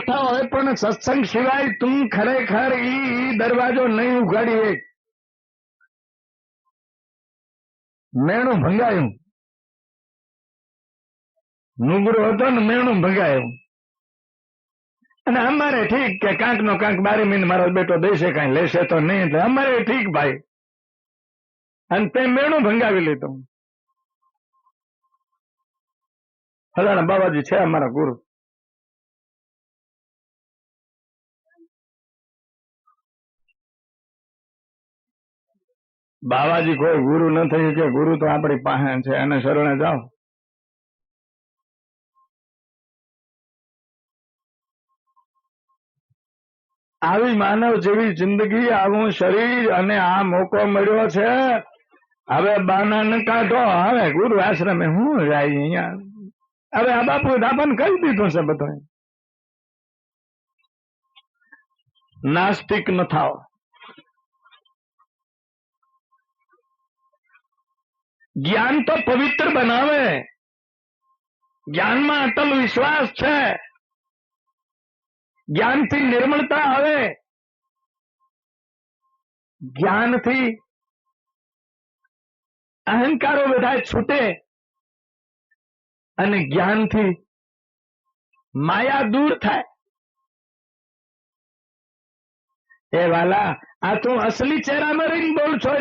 બેઠા હોય પણ સત્સંગ સિવાય તું ખરેખર ઈ દરવાજો નહીં ઉઘાડી એક. મેણું ભંગાયું, નુગરો હતો ને મેણું ભંગાયું. અને અમારે ઠીક કે કાંક નો કાંક 12 મહિને મારો બેટો દેશે, કાંઈ લેશે તો નહીં, એટલે અમારે ઠીક ભાઈ. અને તે મેણું ભંગાવી લીધું. ફલાણા બાબાજી છે અમારા ગુરુ. બાબાજી કોઈ ગુરુ ન થઈ કે ગુરુ તો આપણી પાસે છે, એને શરણે જાઓ. આવી માનવ જેવી જિંદગી, આવું શરીર અને આ મોકો મળ્યો છે. હવે બાના ન કાઢો, હવે ગુરુ આશ્રમે હું જાય અહીંયા. હવે આ બાપુ આપણને કહી દીધું છે બધું. નાસ્તિક ન થાઓ. જ્ઞાન તો પવિત્ર બનાવે. જ્ઞાનમાં અટલ વિશ્વાસ છે. જ્ઞાનથી નિર્મળતા આવે. જ્ઞાનથી અહંકારો બધા છૂટે. અને જ્ઞાનથી માયા દૂર થાય. એ વાલા, આ તું અસલી ચહેરામાં રહીને બોલ છો.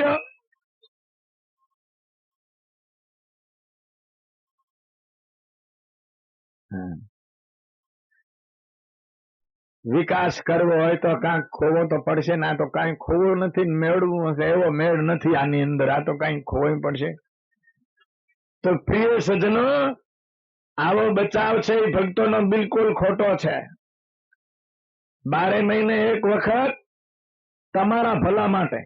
વિકાસ કરવો હોય તો કાંઈક ખોવો તો પડશે ને. આ તો કાંઈ ખોવું નથી, મેળવું હશે એવો મેળ નથી આની અંદર. આ તો કાંઈક ખોવું પડશે. તો પ્રિય સજ્જનો, આવો બચાવ છે એ ભક્તોનો બિલકુલ ખોટો છે. 12 મહિને એક વખત તમારા ભલા માટે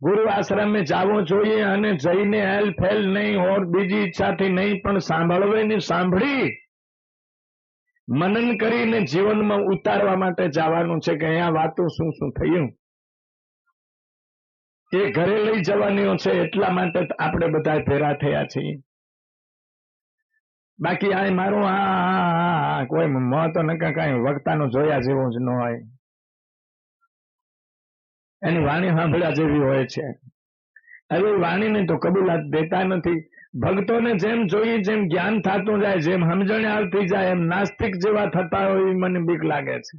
ગુરુ આશ્રમે જવું જોઈએ. અને જઈને હેલ ફેલ નહીં, ઓર બીજી ઈચ્છાથી નહીં, પણ સાંભળવાની સાંભળી મનન કરીને જીવનમાં ઉતારવા માટે જવાનું છે કે અહીંયા વાતો શું શું થયું એ ઘરે લઈ જવાની છે. એટલા માટે આપણે બધા ભેરા થયા છીએ. બાકી આ મારું કોઈ મહત્વ નકા કાંઈ વક્તાનું જોયા જેવું જ ન હોય. એની વાણી સાંભળ્યા જેવી હોય છે. હવે વાણીને તો કબૂલાત દેતા નથી. ભક્તોને જેમ જોઈએ, જેમ જ્ઞાન થતું જાય, જેમ સમજણ આવતી જાય, એમ નાસ્તિક જેવા થતા હોય મને બીક લાગે છે.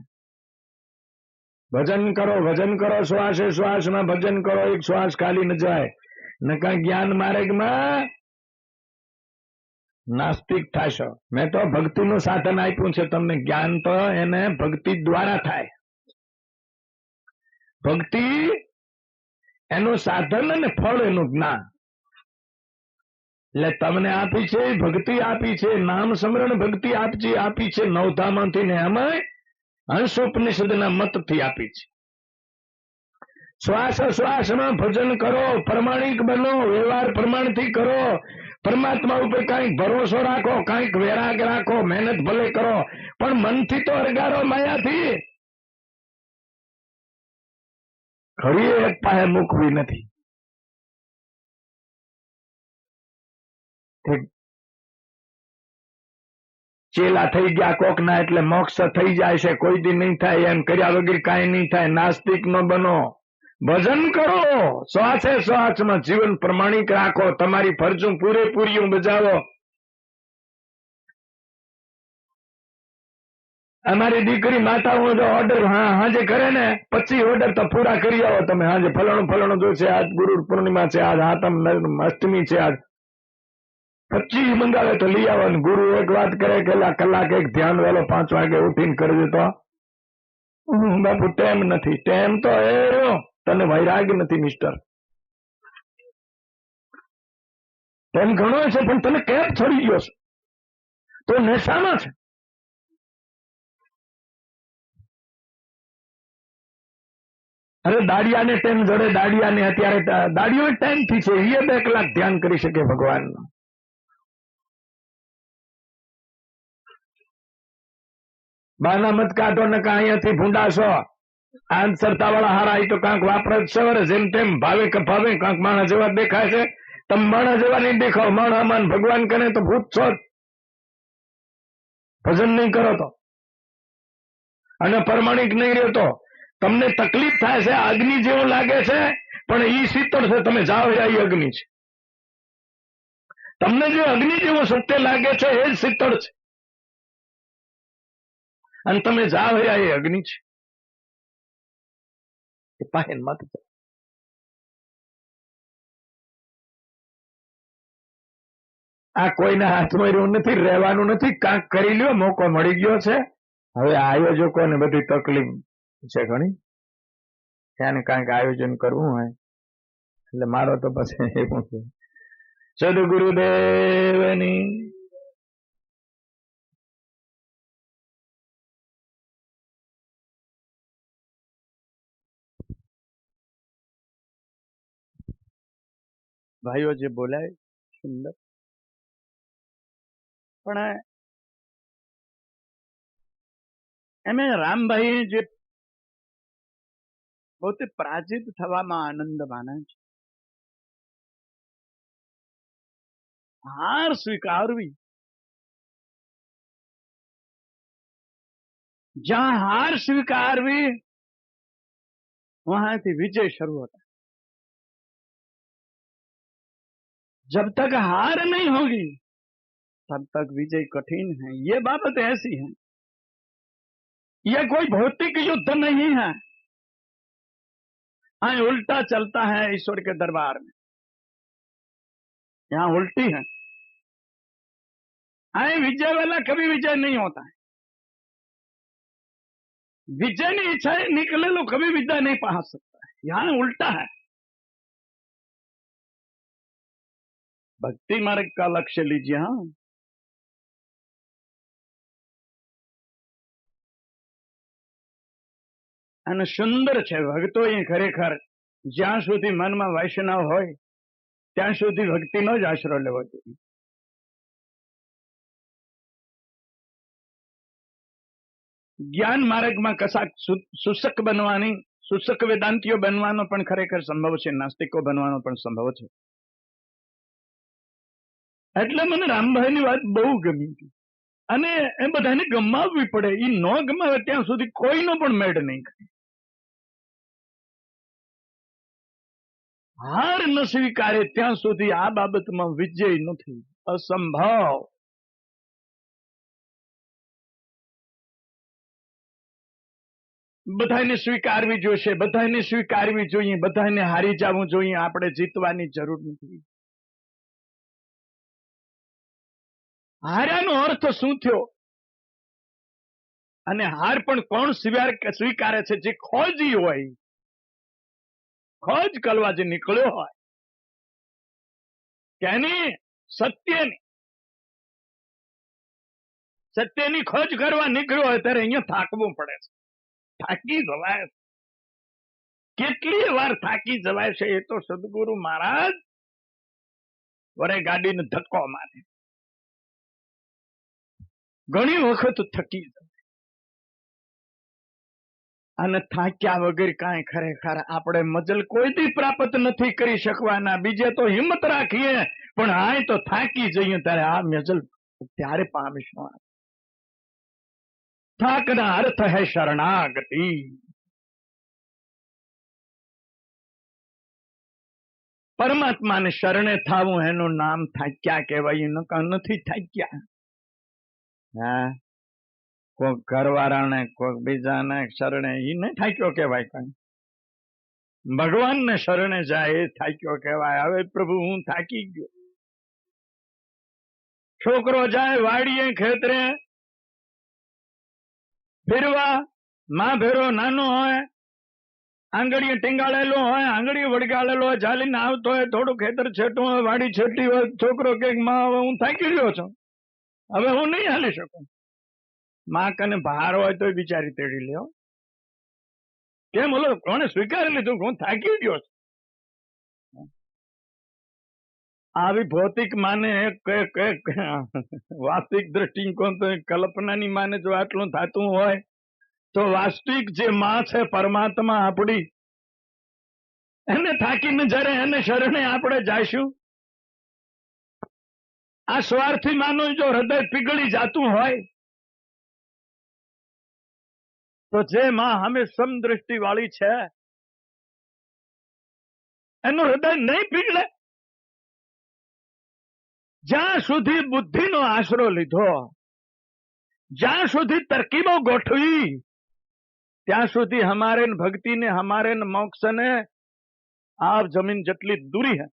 ભજન કરો, ભજન કરો, શ્વાસે શ્વાસમાં ભજન કરો. એક શ્વાસ ખાલી ન જાય. નકા જ્ઞાન માર્ગમાં નાસ્તિક થશો. મેં તો ભક્તિનું સાધન આપ્યું છે તમને. જ્ઞાન તો એને ભક્તિ દ્વારા થાય. ભક્તિ એનું સાધન અને ફળ એનું જ્ઞાન. એટલે તમને આપી છે ભક્તિ, આપી છે નામ સ્મરણ ભક્તિ આપી છે નવધામાંથી ને એમાં હંસોપનિષદના મતથી આપી છે. શ્વાસ શ્વાસમાં ભજન કરો, પ્રમાણિક બનો, વ્યવહાર પ્રમાણથી કરો. પરમાત્મા ઉપર કાંઈક ભરોસો રાખો, કાંઈક વૈરાગ રાખો, મહેનત ભલે કરો, પણ મનથી તો અરગારો માયાથી. ઘડીએ એક પાસે મૂકવી નથી. ચેલા થઈ ગયા કોકના એટલે મોક્ષ થઈ જાય છે. કોઈ દી નહીં થાય. એમ કર્યા વગર કાંઈ નહીં થાય. નાસ્તિક ન બનો. ભજન કરો, શ્વાસે શ્વાસમાં જીવન પ્રમાણિક રાખો. તમારી ફરજો પૂરેપૂરી બજાવો. અમારી દીકરી માતાઓ જો ઓર્ડર હાજે કરે ને 25 ઓર્ડર તો પૂરા કરી આવો તમે. હાજે ફલાણું ફલાણું જો છે, આજ ગુરુ પૂર્ણિમા છે, આજ હાતમ અષ્ટમી છે, આજ 25 મંગાવે તો લઈ આવવાનું. ગુરુ એક વાત કરે કે કલાક એક ધ્યાન વેલો 5 વાગે ઉઠીને કરી દેતો. બાપુ ટેમ નથી. ટેમ તો એ તને વૈરાગ નથી મિસ્ટર. ટેમ ઘણો છે પણ તને કેમ છોડી ગયો છે? તો નશામાં છે. અરે દાડિયાને ટેમ જોડે, દાડિયાને અત્યારે દાડિયો ટાઈમ થી છે. એ 2 કલાક ધ્યાન કરી શકે ભગવાનનું. બાના મત કાઢો ને અહીંયાથી ભૂંડાશો. આંસરતા વાળા હારા એ તો કાંક વાપરે જ સવારે જેમ તેમ ભાવે કે ભાવે કાંક માણસ જેવા દેખાય છે. તમે માણસ જેવા નહીં દેખાવ. માણસ ભગવાન કરે તો ભૂત છો. ભજન નહીં કરો તો, અને પ્રમાણિક નહીં રહ્યો તો તમને તકલીફ થાય છે. અગ્નિ જેવું લાગે છે પણ ઈ શીતળ છે. તમે જાઓ એ અગ્નિ છે. તમને જે અગ્નિ જેવું સત્ય લાગે છે એ જ શીતળ છે, અને તમે જાઓ એ અગ્નિ છે. એ પાયન મત. આ કોઈના હાથમાં રહ્યું નથી, રહેવાનું નથી. કાંક કરી લ્યો, મોકો મળી ગયો છે. હવે આયોજકોને બધી તકલીફ છે ઘણી, ત્યાં કાંઈક આયોજન કરવું હોય એટલે મારો તો પછી એવું છે. સદગુરુદેવની ભાઈઓ જે બોલાય સુંદર, પણ એમે રામભાઈ જે પોતે પરાજિત થવામાં આનંદ માને છે, હાર સ્વીકારવી, જ્યાં हार स्वीकारवी वहां से विजय शुरू होता है. जब तक हार नहीं होगी तब तक विजय कठिन है. ये बात ऐसी है, यह कोई भौतिक युद्ध नहीं है. हाँ, उल्टा चलता है ईश्वर के दरबार में, यहाँ उल्टी है. हाँ, विजय वाला कभी विजय नहीं होता है. विजय की इच्छा निकले लो कभी विजय नहीं पा सकता है. यहाँ उल्टा है. भक्ति मार्ग का लक्ष्य लीजिए. हाँ, અને સુંદર છે ભક્તો. એ ખરેખર જ્યાં સુધી મનમાં વૈષ્ણવ હોય ત્યાં સુધી ભક્તિનો જ આશરો લેવો જોઈએ. જ્ઞાન માર્ગમાં કશાક શુષ્ક બનવાની, શુષ્ક વેદાંતિઓ બનવાનો પણ ખરેખર સંભવ છે, નાસ્તિકો બનવાનો પણ સંભવ છે. એટલે મને રામભાઈની વાત બહુ ગમી હતી, અને એ બધાને ગમાવવી પડે. એ ન ગમાવે ત્યાં સુધી કોઈનો પણ મેળ નહીં કરે. હાર ન સ્વીકારે ત્યાં સુધી આ બાબતમાં વિજય નથી, અસંભવ. બધાને સ્વીકારવી જોઈશે, બધાને સ્વીકારવી જોઈએ, બધાને હારી જવું જોઈએ. આપણે જીતવાની જરૂર નથી. હાર્યાનો અર્થ શું થયો? અને હાર પણ કોણ સ્વીકારે છે? જે ખોજી હોય, ખોજ કરવા જે નીકળ્યો હોય, તેની સત્યની ખોજ કરવા નીકળ્યો હોય ત્યારે અહીંયા થાકવું પડે છે. થાકી જવાય, કેટલી વાર થાકી જવાય છે. એ તો સદગુરુ મહારાજ વરે ગાડીને ધક્કો મારે, ઘણી વખત થકી જાય. અને થાક્યા વગર કાંઈ ખરેખર આપણે મજલ કોઈથી પ્રાપ્ત નથી કરી શકવાના. બીજે તો હિંમત રાખીએ, પણ હાય તો થાકી જઈએ ત્યારે આ મજલ ત્યારે પામીશું. થાકના અર્થ હૈ શરણાગતિ. પરમાત્માને શરણે થાવું એનું નામ થાક્યા કહેવાય. નથી થાક્યા. હા, કોઈક ઘરવાળાને, કોઈક બીજાને શરણે ઈ નહીં થાક્યો કહેવાય. કઈ ભગવાનને શરણે જાય એ થાક્યો કહેવાય. હવે પ્રભુ હું થાકી ગયો. છોકરો જાય વાડીએ ખેતરે ફેરવા, માં ભેરો નાનો હોય, આંગળીએ ટીંગાળેલો હોય, આંગળીએ વળગાળેલો હોય, ચાલીને આવતો હોય, થોડું ખેતર છેટું હોય, વાડી છેટી હોય, છોકરો કે માં હવે હું થાકી ગયો છું, હવે હું નહીં હાલી શકું. માં કને ભાર હોય તો બિચારી તેડી લ્યો. કેમ? બોલો, કોને સ્વીકારી લીધું હું થાકી ગયો છું. આવી ભૌતિક માને વાસ્તવિક દ્રષ્ટિકોણ તો કલ્પનાની માને જો આટલું થતું હોય તો વાસ્તવિક જે માં છે પરમાત્મા આપણી, એને થાકીને જયારે એને શરણે આપણે જઈશું, આ સ્વાર્થી માનું જો હૃદય પીગળી જાતું હોય તો જે માં હમે સમદ્રષ્ટિ વાળી છે એનું હૃદય નહીં પીગળે? જ્યાં સુધી બુદ્ધિનો આશરો લીધો, જ્યાં સુધી તરકીબો ગોઠવી, ત્યાં સુધી હમારે ભક્તિ ને હમારે મોક્ષ ને આપ જમીન જેટલી દૂરી है।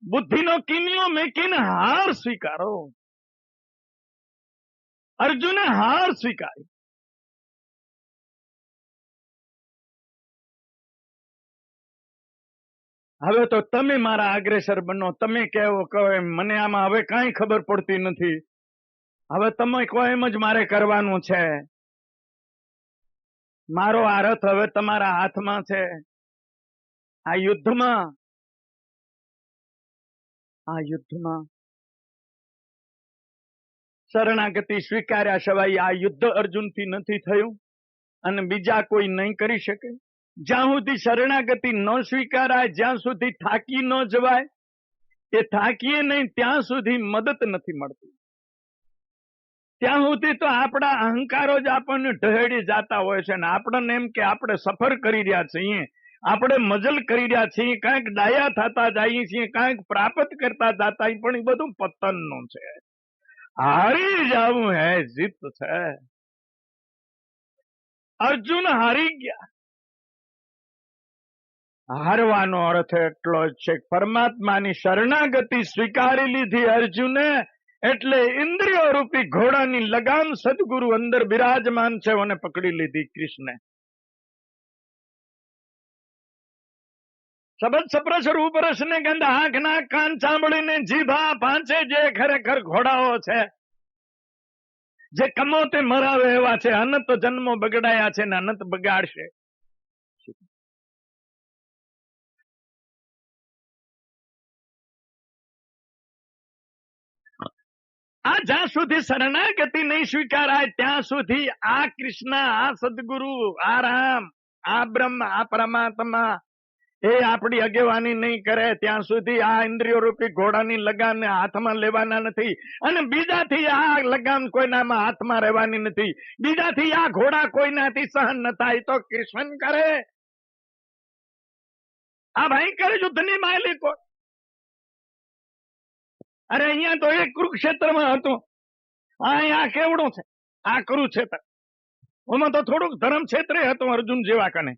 બુદ્ધિનો કિમિયો મેકીને હાર સ્વીકારો। અર્જુને હાર સ્વીકારી। હવે તો તમે મારા અગ્રેસર બનો, તમે કેવો કહો એમ, મને આમાં હવે કાંઈ ખબર પડતી નથી। હવે તમે કહો એમ જ મારે કરવાનું છે। મારો આ રથ હવે તમારા હાથમાં છે। આ યુદ્ધમાં શરણાગતિ સ્વીકાર્યા સિવાય આ યુદ્ધ અર્જુનથી નથી થયું અને બીજા કોઈ નહીં કરી શકે। જ્યાં સુધી શરણાગતિ ન સ્વીકારાય, જ્યાં સુધી થાકી ન જવાય, એ થાકીએ નહીં ત્યાં સુધી મદદ નથી મળતી। ત્યાં સુધી તો આપણા અહંકારો જ આપણને ઢહેડી જતા હોય છે ને આપણને એમ કે આપણે સફર કરી રહ્યા છીએ, આપણે મજલ કરી રહ્યા છીએ, કાંઈક ડાયા થતા જઈએ છીએ, કાંઈક પ્રાપ્ત કરતા જતા, પણ એ બધું પતનનું છે। હારી જવું હે જીત છે। અર્જુન હારી ગયા। હારવાનો અર્થ એટલો જ છે, પરમાત્માની શરણાગતિ સ્વીકારી લીધી અર્જુને, એટલે ઇન્દ્રિયો રૂપી ઘોડાની લગામ સદગુરુ અંદર બિરાજમાન છે અને પકડી લીધી કૃષ્ણે। શબ્દ સપ્રસ રૂપ રસ ને ગંધ આંખ નાક કાન સાંભળીને જીભા પાંચે જે ખરેખર ઘોડાઓ છે, જે કમોતે મરાવે એવા છે, અનંત જન્મો બગડાયા છે ને અનંત બગાડશે। આ જ્યાં સુધી શરણાગતિ નહીં સ્વીકારાય ત્યાં સુધી આ કૃષ્ણ, આ સદગુરુ, આ રામ, આ બ્રહ્મ, આ પરમાત્મા એ આપણી આગેવાની નહીં કરે ત્યાં સુધી આ ઇન્દ્રિયો રૂપી ઘોડાની લગામને હાથમાં લેવાના નથી અને બીજાથી આ લગામ કોઈનામાં હાથમાં રહેવાની નથી। બીજાથી આ ઘોડા કોઈનાથી સહન ન થાય તો કૃષ્ણ કરે। આ ભયંકર યુદ્ધની માલિકો। અરે અહીંયા તો એક કુરુક્ષેત્રમાં હતું, અહીંયા કેવડું છે આ કુરુક્ષેત્ર, ઓમાં તો થોડુંક ધર્મક્ષેત્ર હતું અર્જુન જેવા કને,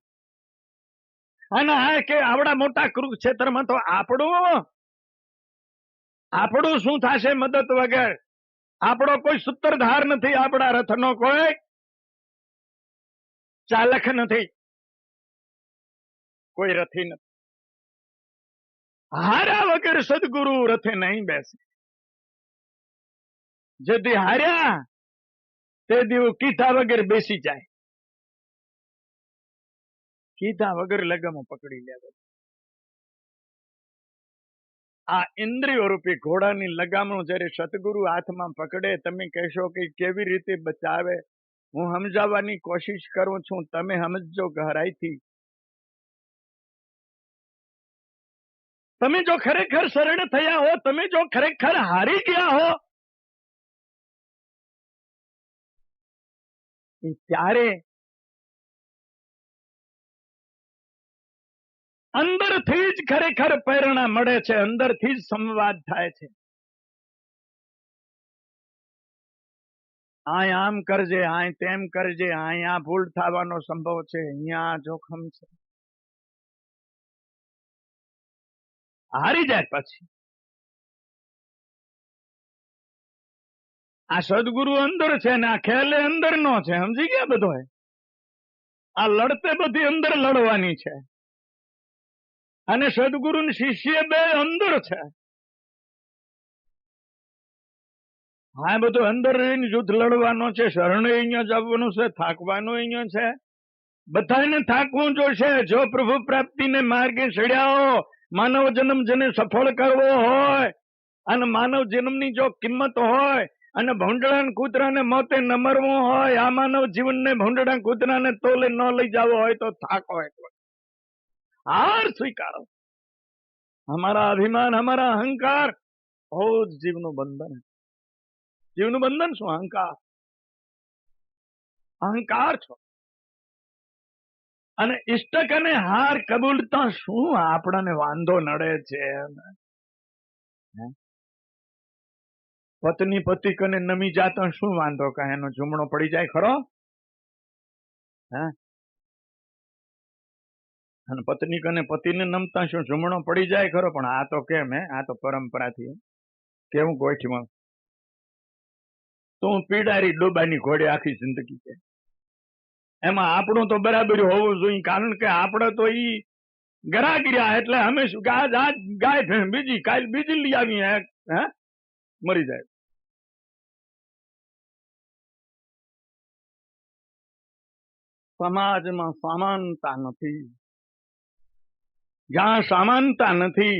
અને આ કે આવડા મોટા કુરુક્ષેત્રમાં તો આપણું શું થશે મદદ વગર? આપણો કોઈ સૂત્રધાર નથી, આપણા રથનો કોઈ ચાલક નથી, કોઈ રથી નથી। હાર્યા વગર સદગુરુ રથે નહીં બેસે। જે દી હાર્યા તે દી કીધા વગર બેસી જાય, કીધા વગર લગામો પકડી લે। આ ઇન્દ્રિયો રૂપી ઘોડાની લગામો જયારે સતગુરુ હાથમાં પકડે, તમે કહેશો કે કેવી રીતે બચાવે? હું સમજાવવાની કોશિશ કરું છું, તમે સમજો ગહરાઈથી। તમે જો ખરેખર શરણ થયા હો, તમે જો ખરેખર હારી ગયા હો, ત્યારે અંદરથી જ ખરેખર પ્રેરણા મળે છે, અંદરથી જ સંવાદ થાય છે। આય આમ કરજે, આય તેમ કરજે, અહીંયા ભૂલ થવાનો સંભવ છે, અહીંયા જોખમ છે। હારી જાય પછી આ સદગુરુ અંદર છે ને આ ખેલે અંદર નો છે, સમજી ગયા બધો? આ લડતે બધી અંદર લડવાની છે અને સદગુરુ ને શિષ્ય બે અંદર છે। હા, બધું અંદર રહીને યુદ્ધ લડવાનો છે, શરણે અહીંયા જવાનું છે, થાકવાનું અહીંયા છે, બધાને થાકવું જોશે। જો પ્રભુ પ્રાપ્તિને માર્ગે ચડ્યા હો, માનવ જન્મ જેને સફળ કરવો હોય અને માનવ જન્મની જો કિંમત હોય અને ભૂંડળા કૂતરાને મોતે ન મરવું હોય, આ માનવ જીવનને ભૂંડળા કૂતરાને તોલે ન લઈ જવો હોય તો થાકો એટલો, હાર સ્વીકારો। हमारा अभिमान, हमारा अहंकार बहुत जीवનું બંધન, જીવનું બંધન શું? અહંકાર। અહંકાર છો. અને ઇષ્ટક અને હાર કબૂલતા શું આપણને વાંધો નડે છે? પત્ની પતિ કને નમી જાતા શું વાંધો? કાંઈ એનો જુમણો પડી જાય ખરો? હે? અને પત્ની કને પતિને નમતા શું જુમણો પડી જાય ખરો? પણ આ તો કેમ હે? આ તો પરંપરાથી કેવું ગોઠમાં તું પીડારી ડોબાની ઘોડે આખી જિંદગી છે. એમાં આપણું તો બરાબર હોવું જોઈએ, કારણ કે આપણે તો ઈ ગરાગર્યા એટલે અમે શું કે આજ ગાય બીજી કાલ બીજી લઈ આવી હે મરી જાય. સમાજમાં સમાનતા નથી. જ્યાં સમાનતા નથી,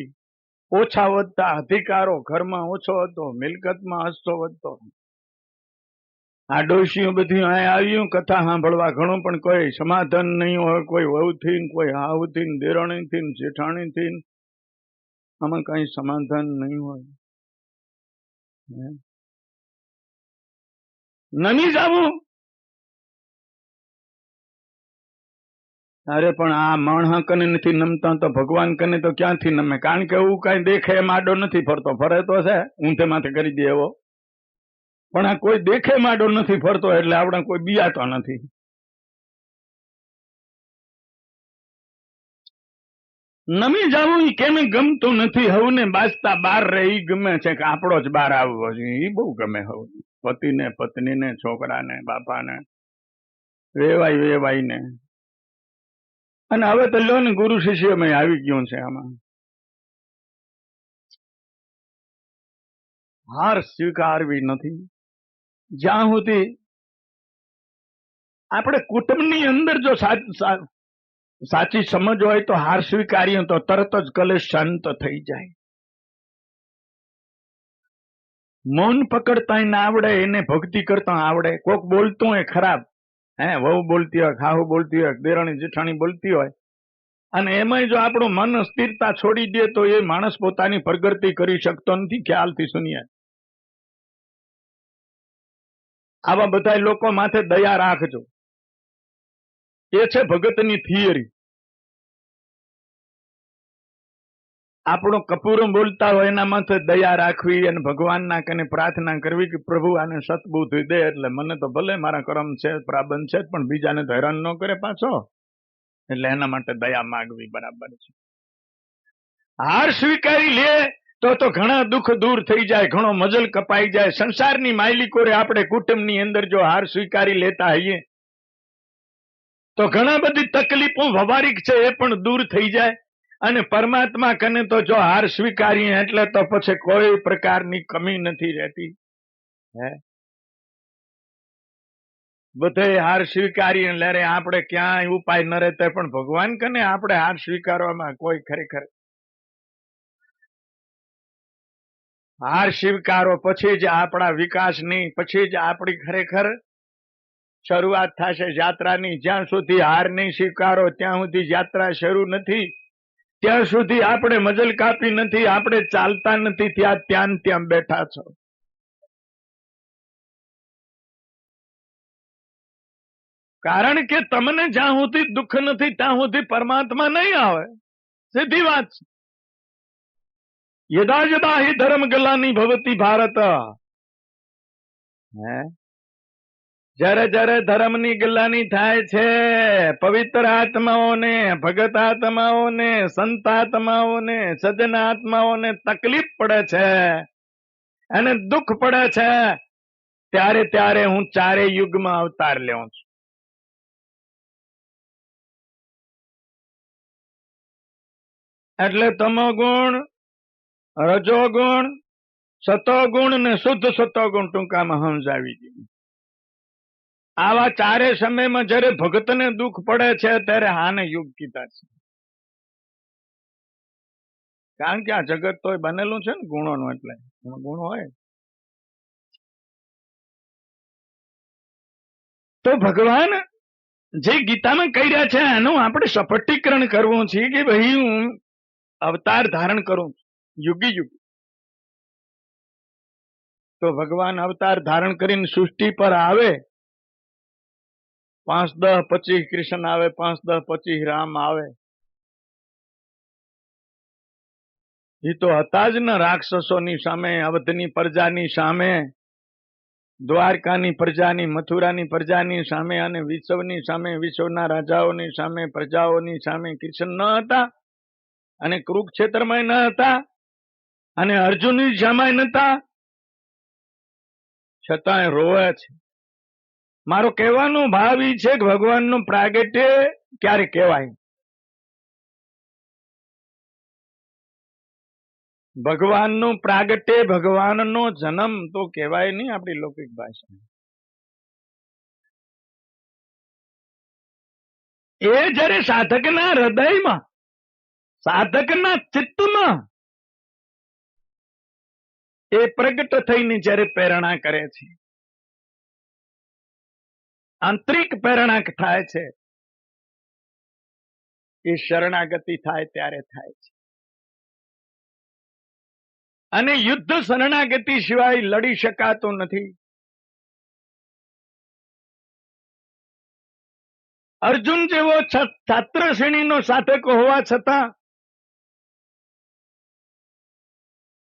ઓછા વધતા અધિકારો, ઘરમાં ઓછો હતો, મિલકતમાં હસ્તો વધતો. આ ડોશીઓ બધી અહીંયા આવ્યું કથા સાંભળવા ઘણું, પણ કોઈ સમાધાન નહીં હોય, કોઈ વહુથી કોઈ હાવથી દેરાણીથી જેઠાણીથી, આમાં કઈ સમાધાન નહીં હોય. નમી જવું. અરે પણ આ માણસ કને નથી નમતા તો ભગવાન કને તો ક્યાંથી નમે? કારણ કે એવું કઈ દેખે એમ આડો નથી ફરતો. ફરે તો છે ઊંધે માથે કરી દે એવો, પણ આ કોઈ દેખે માડો નથી ફરતો એટલે આપણે કોઈ બિયાતો નથી. નમી જવું એ કેને ગમતું નથી. હવને બાજતા બાર રહે ઈ ગમે છે કે આપણો જ બાર આવવો જોઈએ, એ બહુ ગમે. હવ પતિને પત્નીને છોકરાને બાપાને વેવાઈ ને. અને હવે તો લો ને ગુરુ શિષ્યમાં આવી ગયું છે. આમાં હાર સ્વીકારવી નથી. જ્યાં સુધી આપણે કુટુંબની અંદર જો સાચી સમજ હોય તો હાર સ્વીકારીએ તો તરત જ કલેશ શાંત થઈ જાય. મૌન પકડતા ના આવડે એને ભક્તિ કરતા આવડે. કોક બોલતું હોય ખરાબ, વહુ બોલતી હોય, ખાહુ બોલતી હોય, દેરાણી જેઠાણી બોલતી હોય, અને એમાં જો આપણું મન સ્થિરતા છોડી દે તો એ માણસ પોતાની પ્રગતિ કરી શકતો નથી. ખ્યાલથી સુનિએ. આવા બધા લોકો માથે દયા રાખજો. એ છે ભગતની થિયરી. આપણો કપૂરો બોલતા હોય એના માથે દયા રાખવી અને ભગવાનના કને પ્રાર્થના કરવી કે પ્રભુ આને સતબુદ્ધિ દે, એટલે મને તો ભલે મારા કર્મ છે, પ્રાબંધ છે, પણ બીજાને તો હેરાન ન કરે પાછો, એટલે એના માટે દયા માંગવી બરાબર છે. હાર સ્વીકારી લે તો ઘણા દુઃખ દૂર થઈ જાય, ઘણો મજલ કપાઈ જાય. સંસારની માલિકોરે આપણે કુટુંબની અંદર જો હાર સ્વીકારી લેતા હઈએ તો ઘણા બધી તકલીફો વ્યવહારિક છે એ પણ દૂર થઈ જાય. અને પરમાત્મા કને તો જો હાર સ્વીકારીએ એટલે તો પછી કોઈ પ્રકારની કમી નથી રહેતી. બધે હાર સ્વીકારીએ એટલે આપણે ક્યાંય ઉપાય ન રહેતો, પણ ભગવાન કને આપણે હાર સ્વીકારવામાં કોઈ ખરેખર હાર સ્વીકારો પછી જ આપણા વિકાસની, પછી જ આપણી ખરેખર શરૂઆત થશે યાત્રાની. જ્યાં સુધી હાર નહીં સ્વીકારો ત્યાં સુધી યાત્રા શરૂ નથી. ત્યાં સુધી આપણે મજલ કાપી નથી, આપણે ચાલતા નથી, ત્યાં બેઠા છો. કારણ કે તમને જ્યાં સુધી દુઃખ નથી ત્યાં સુધી પરમાત્મા નહીં આવે. સીધી વાત છે. યદા યદા હિ ધર્મ ગલાની ભવતી ભારત. જયારે જયારે ધર્મની ગલાની થાય છે, પવિત્ર આત્માઓને, ભગત આત્માઓને, સંત આત્માઓને, સજ્જન આત્માઓને તકલીફ પડે છે અને દુઃખ પડે છે, ત્યારે ત્યારે હું ચારે યુગમાં અવતાર લેઉં છું. એટલે તમોગુણ, રજોગુણ, સતોગુણ ને શુદ્ધ સતોગુણ ટૂંકામાં સમજાવી દીધું. આવા ચારે સમયમાં જયારે ભક્તને દુઃખ પડે છે ત્યારે હાને યુગ કીધા છે. કારણ કે આ જગત તો બનેલું છે ને ગુણોનું, એટલે ગુણ હોય તો ભગવાન જે ગીતામાં કહી રહ્યા છે એનું આપણે સપટીકરણ કરવું છે કે ભાઈ હું અવતાર ધારણ કરું યુગી યુગ. તો ભગવાન અવતાર ધારણ કરીને સૃષ્ટિ પર આવે 5, 10, 25 કૃષ્ણ આવે, 5, 10, 25 રામ આવે. એ તો હતા જ ને રાક્ષસોની સામે, અવધની પ્રજાની સામે, દ્વારકાની પ્રજાની, મથુરાની પ્રજાની સામે અને વિશ્વની સામે, વિશ્વના રાજાઓની સામે, પ્રજાઓની સામે કૃષ્ણ ન હતા? અને કુરુક્ષેત્રમાં ન હતા? અને અર્જુનની સામે નતા? છતાંય રોવે છે. મારો કહેવાનો ભાવ એ છે કે ભગવાનનું પ્રાગટ્ય ક્યારે કહેવાય? ભગવાનનું પ્રાગટ્ય, ભગવાનનો જન્મ તો કહેવાય નહીં આપણી લૌકિક ભાષામાં. એ જ્યારે સાધકના હૃદયમાં, સાધકના ચિત્તમાં એ પ્રગટ થઈને જ્યારે પ્રેરણા કરે છે, આંતરિક પ્રેરણા થાય છે, એ શરણાગતિ થાય ત્યારે થાય છે. અને યુદ્ધ શરણાગતિ સિવાય લડી શકાતું નથી. અર્જુન જેવો છાત્ર શ્રેણીનો સાધક હોવા છતાં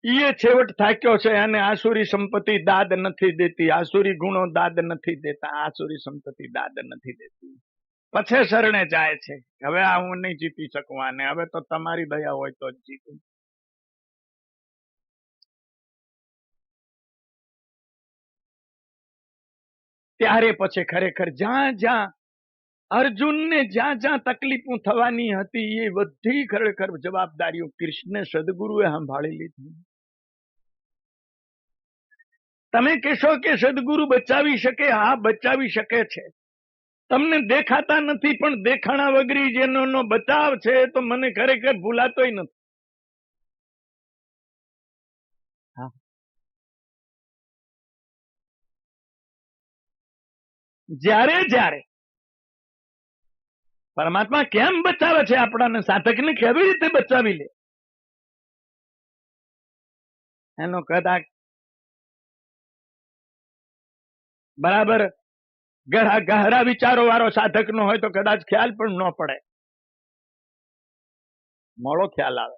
એ છેવટ થાક્યો છે અને આસુરી સંપત્તિ દાદ નથી દેતી, આસુરી ગુણો દાદ નથી દેતા, આસુરી સંપત્તિ દાદ નથી દેતી. પછી શરણે જાય છે, હવે આ હું નહીં જીતી શકું આને, હવે તો તમારી દયા હોય તો જ જીતું. ત્યારે પછી ખરેખર જ્યાં જ્યાં અર્જુનને જ્યાં જ્યાં તકલીફો થવાની હતી એ બધી ખરેખર જવાબદારીઓ કૃષ્ણ સદગુરુએ સંભાળી લીધી. તમે કહેશો કે સદગુરુ બચાવી શકે? હા, બચાવી શકે છે. તમને દેખાતા નથી પણ દેખાણા વગરી જેનો બચાવ છે તો મને ખરેખર ભૂલાતોય નથી. જ્યારે જ્યારે પરમાત્મા કેમ બચાવે છે આપણાને, સાધકને કેવી રીતે બચાવી લે, એનો કદાચ બરાબર ગહરા વિચારો વાળો સાધક નો હોય તો કદાચ ખ્યાલ પણ ન પડે, મોડો ખ્યાલ આવે.